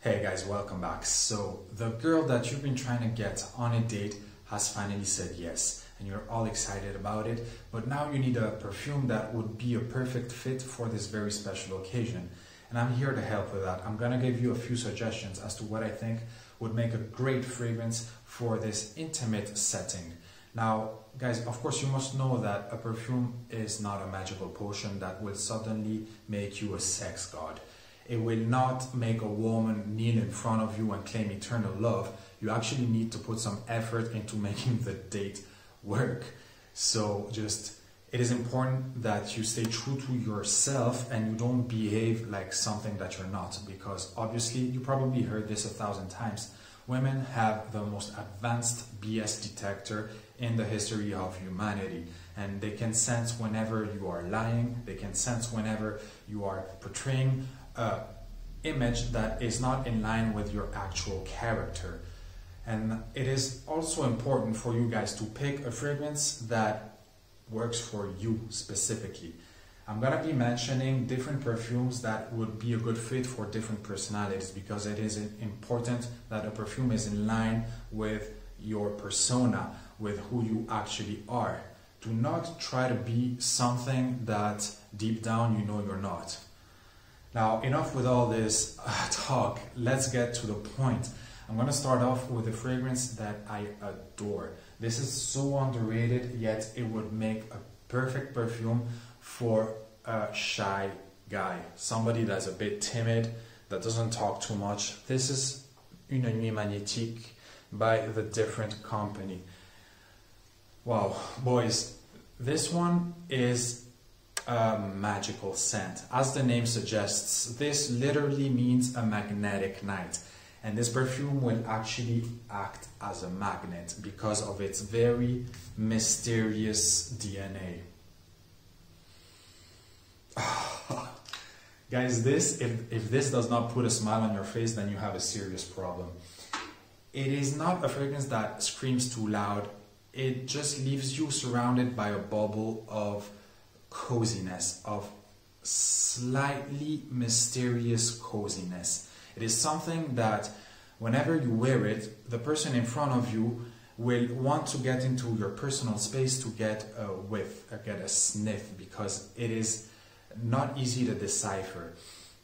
Hey guys, welcome back. So the girl that you've been trying to get on a date has finally said yes, and you're all excited about it, but now you need a perfume that would be a perfect fit for this very special occasion. And I'm here to help with that. I'm gonna give you a few suggestions as to what I think would make a great fragrance for this intimate setting. Now, guys, of course you must know that a perfume is not a magical potion that will suddenly make you a sex god. It will not make a woman kneel in front of you and claim eternal love. You actually need to put some effort into making the date work. So it is important that you stay true to yourself and you don't behave like something that you're not, because obviously you probably heard this 1,000 times. Women have the most advanced BS detector in the history of humanity, and they can sense whenever you are lying. They can sense whenever you are portraying image that is not in line with your actual character. And it is also important for you guys to pick a fragrance that works for you specifically. I'm gonna be mentioning different perfumes that would be a good fit for different personalities, because it is important that a perfume is in line with your persona, with who you actually are. Do not try to be something that deep down you know you're not. Now, enough with all this talk, let's get to the point. I'm going to start off with a fragrance that I adore. This is so underrated, yet it would make a perfect perfume for a shy guy. Somebody that's a bit timid, that doesn't talk too much. This is Nuit Magnetique by the Different Company. Wow, boys, this one is a magical scent. As the name suggests, this literally means a magnetic night, and this perfume will actually act as a magnet because of its very mysterious DNA. Guys, if this does not put a smile on your face, then you have a serious problem. It is not a fragrance that screams too loud. It just leaves you surrounded by a bubble of coziness, of slightly mysterious coziness. It is something that whenever you wear it, the person in front of you will want to get into your personal space to get a whiff, get a sniff, because it is not easy to decipher.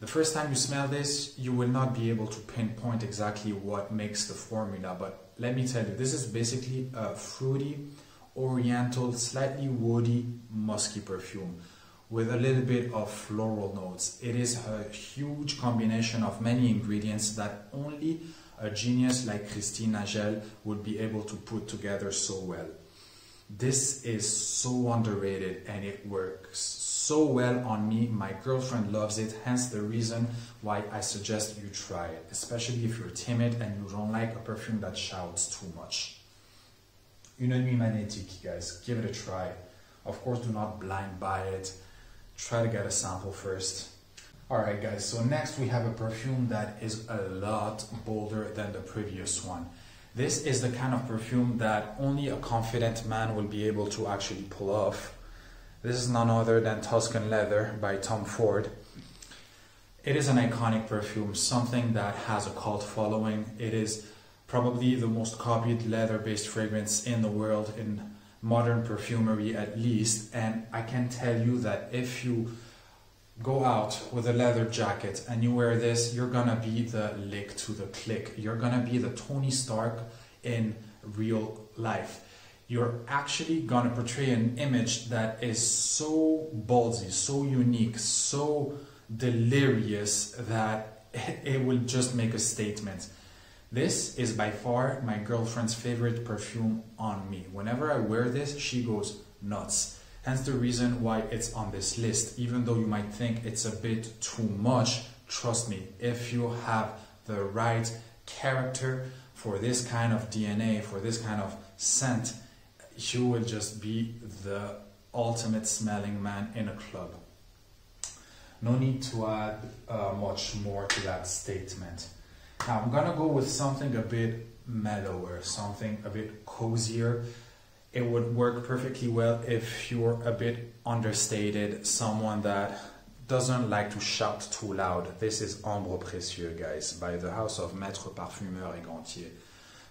The first time you smell this, you will not be able to pinpoint exactly what makes the formula, but let me tell you, this is basically a fruity, oriental, slightly woody, musky perfume with a little bit of floral notes. It is a huge combination of many ingredients that only a genius like Christine Nagel would be able to put together so well. This is so underrated and it works so well on me. My girlfriend loves it, hence the reason why I suggest you try it, especially if you're timid and you don't like a perfume that shouts too much. Nuit Magnetique, guys, give it a try. Of course, do not blind buy it. Try to get a sample first. Alright guys, so next we have a perfume that is a lot bolder than the previous one. This is the kind of perfume that only a confident man will be able to actually pull off. This is none other than Tuscan Leather by Tom Ford. It is an iconic perfume, something that has a cult following. It is probably the most copied leather-based fragrance in the world, in modern perfumery at least. And I can tell you that if you go out with a leather jacket and you wear this, you're gonna be the lick to the click. You're gonna be the Tony Stark in real life. You're actually gonna portray an image that is so ballsy, so unique, so delirious that it will just make a statement. This is by far my girlfriend's favorite perfume on me. Whenever I wear this, she goes nuts. Hence the reason why it's on this list. Even though you might think it's a bit too much, trust me, if you have the right character for this kind of DNA, for this kind of scent, you will just be the ultimate smelling man in a club. No need to add much more to that statement. Now I'm gonna go with something a bit mellower, something a bit cozier. It would work perfectly well if you're a bit understated, someone that doesn't like to shout too loud. This is Ambre Precieux, guys, by the house of Maitre, Parfumeur et Gantier.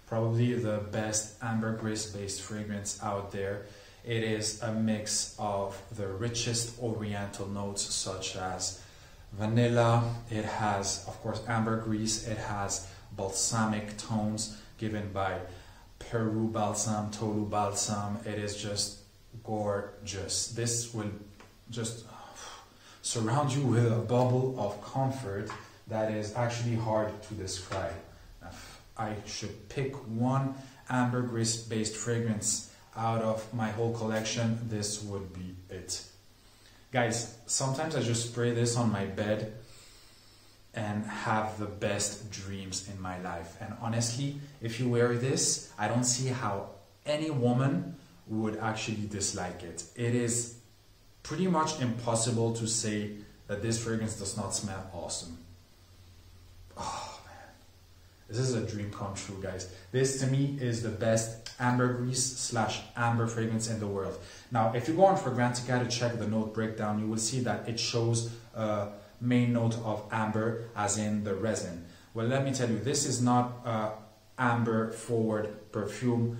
Probably the best ambergris-based fragrance out there. It is a mix of the richest oriental notes such as vanilla. It has, of course, ambergris. It has balsamic tones given by Peru balsam, Tolu balsam. It is just gorgeous. This will just surround you with a bubble of comfort that is actually hard to describe. If I should pick one ambergris-based fragrance out of my whole collection, this would be it. Guys, sometimes I just spray this on my bed and have the best dreams in my life. And honestly, if you wear this, I don't see how any woman would actually dislike it. It is pretty much impossible to say that this fragrance does not smell awesome. Oh man, this is a dream come true, guys. This to me is the best ambergris / amber fragrance in the world. Now, if you go on Fragrantica to check the note breakdown, you will see that it shows a main note of amber, as in the resin. Well, let me tell you, this is not a amber forward perfume.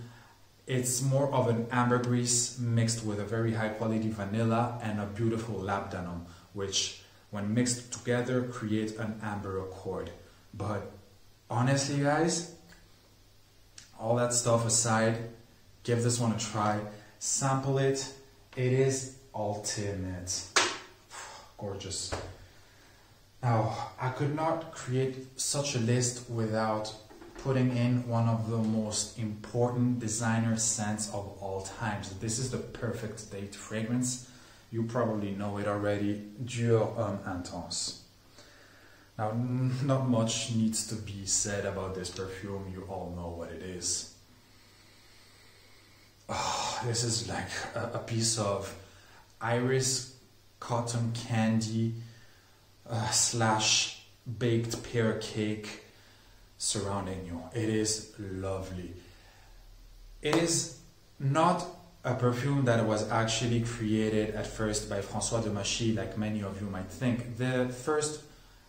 It's more of an ambergris mixed with a very high quality vanilla and a beautiful labdanum, which when mixed together create an amber accord. But honestly, guys, all that stuff aside, give this one a try. Sample it. It is ultimate. Gorgeous. Now, I could not create such a list without putting in one of the most important designer scents of all times. This is the perfect date fragrance. You probably know it already. Dior Homme Intense. Now, not much needs to be said about this perfume. You all know what it is. Oh, this is like a piece of iris cotton candy / baked pear cake surrounding you. It is lovely. It is not a perfume that was actually created at first by François de Machy, like many of you might think. The first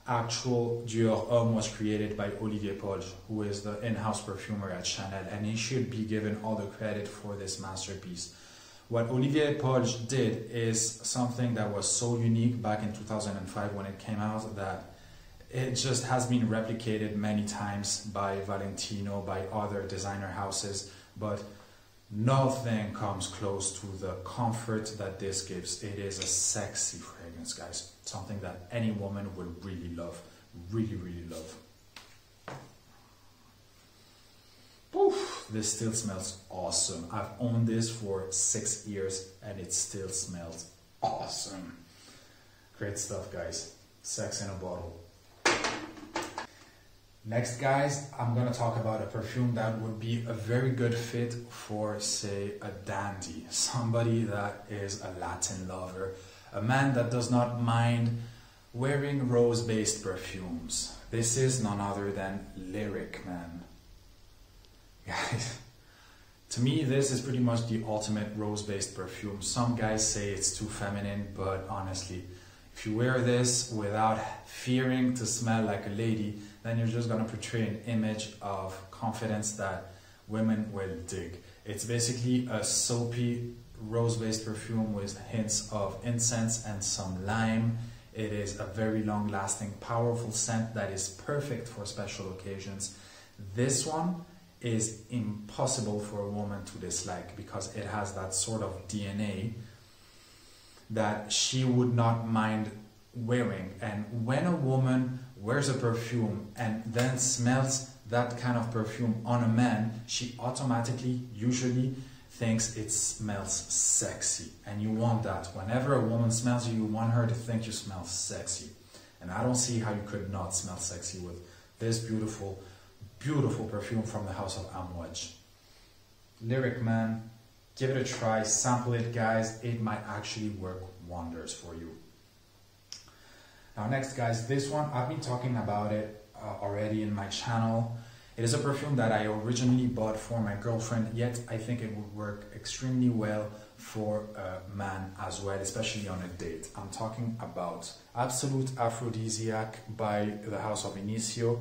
actual Dior Homme was created by Olivier Polge, who is the in-house perfumer at Chanel, and he should be given all the credit for this masterpiece. What Olivier Polge did is something that was so unique back in 2005 when it came out that it just has been replicated many times by Valentino, by other designer houses, but nothing comes close to the comfort that this gives. It is a sexy fragrance, guys. Something that any woman will really love. Really, really love. Oof, this still smells awesome. I've owned this for 6 years and it still smells awesome. Great stuff, guys. Sex in a bottle. Next, guys, I'm going to talk about a perfume that would be a very good fit for, say, a dandy. Somebody that is a Latin lover. A man that does not mind wearing rose-based perfumes. This is none other than Lyric Man. Guys, to me, this is pretty much the ultimate rose-based perfume. Some guys say it's too feminine, but honestly, if you wear this without fearing to smell like a lady, then you're just going to portray an image of confidence that women will dig. It's basically a soapy rose-based perfume with hints of incense and some lime. It is a very long-lasting, powerful scent that is perfect for special occasions. This one is impossible for a woman to dislike because it has that sort of DNA that she would not mind wearing. And when a woman wears a perfume and then smells that kind of perfume on a man, she automatically, usually, thinks it smells sexy. And you want that. Whenever a woman smells you, you want her to think you smell sexy. And I don't see how you could not smell sexy with this beautiful, beautiful perfume from the house of Amouage. Lyric Man, give it a try, sample it, guys. It might actually work wonders for you. Now next, guys, this one, I've been talking about it already in my channel. It is a perfume that I originally bought for my girlfriend, yet I think it would work extremely well for a man as well, especially on a date. I'm talking about Absolute Aphrodisiac by the house of Initio.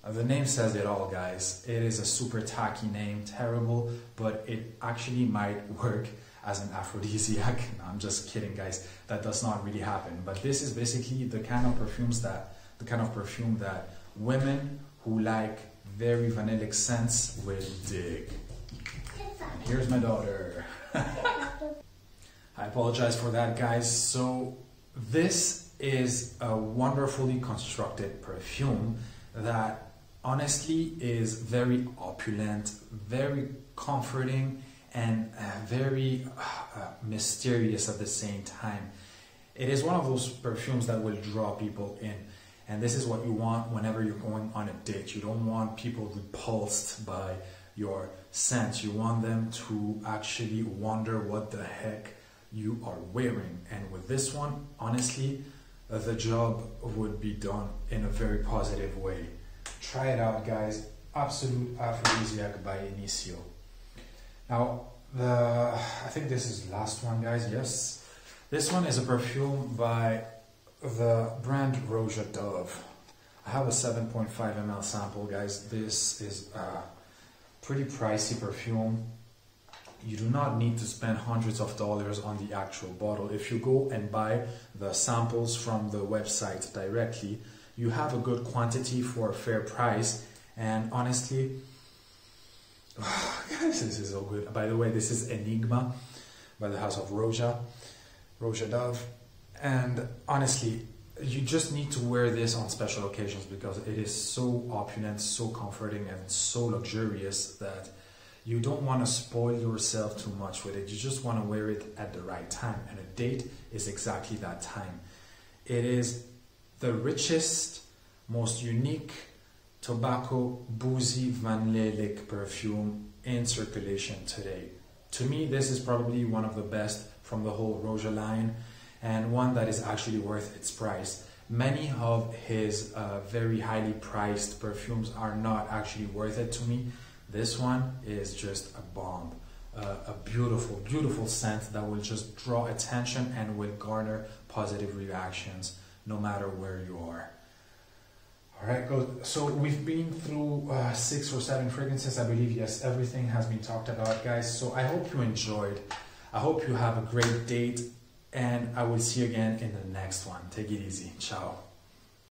The name says it all, guys. It is a super tacky name, terrible, but it actually might work as an aphrodisiac. No, I'm just kidding, guys. That does not really happen. But this is basically the kind of perfume that women who like very vanillic scents will dig. And here's my daughter. I apologize for that, guys. So this is a wonderfully constructed perfume that honestly is very opulent, very comforting, and very mysterious at the same time. It is one of those perfumes that will draw people in, and this is what you want whenever you're going on a date. You don't want people repulsed by your scent. You want them to actually wonder what the heck you are wearing. And with this one, honestly, the job would be done in a very positive way. Try it out, guys. Absolute Aphrodisiac by Initio. Now, I think this is the last one, guys. Yes. This one is a perfume by the brand Roja Dove. I have a 7.5 ml sample, guys. This is a pretty pricey perfume. You do not need to spend hundreds of dollars on the actual bottle. If you go and buy the samples from the website directly, you have a good quantity for a fair price. And honestly, guys, this is so good. By the way, this is Enigma by the house of Roja Dove. And honestly, you just need to wear this on special occasions because it is so opulent, so comforting, and so luxurious that you don't want to spoil yourself too much with it. You just want to wear it at the right time, and a date is exactly that time. It is the richest, most unique tobacco, boozy, vanillic perfume in circulation today. To me, this is probably one of the best from the whole Roja line, and one that is actually worth its price. Many of his very highly priced perfumes are not actually worth it to me. This one is just a bomb, a beautiful, beautiful scent that will just draw attention and will garner positive reactions no matter where you are. Alright, so we've been through 6 or 7 fragrances, I believe. Yes, everything has been talked about, guys. So I hope you enjoyed. I hope you have a great date, and I will see you again in the next one. Take it easy. Ciao.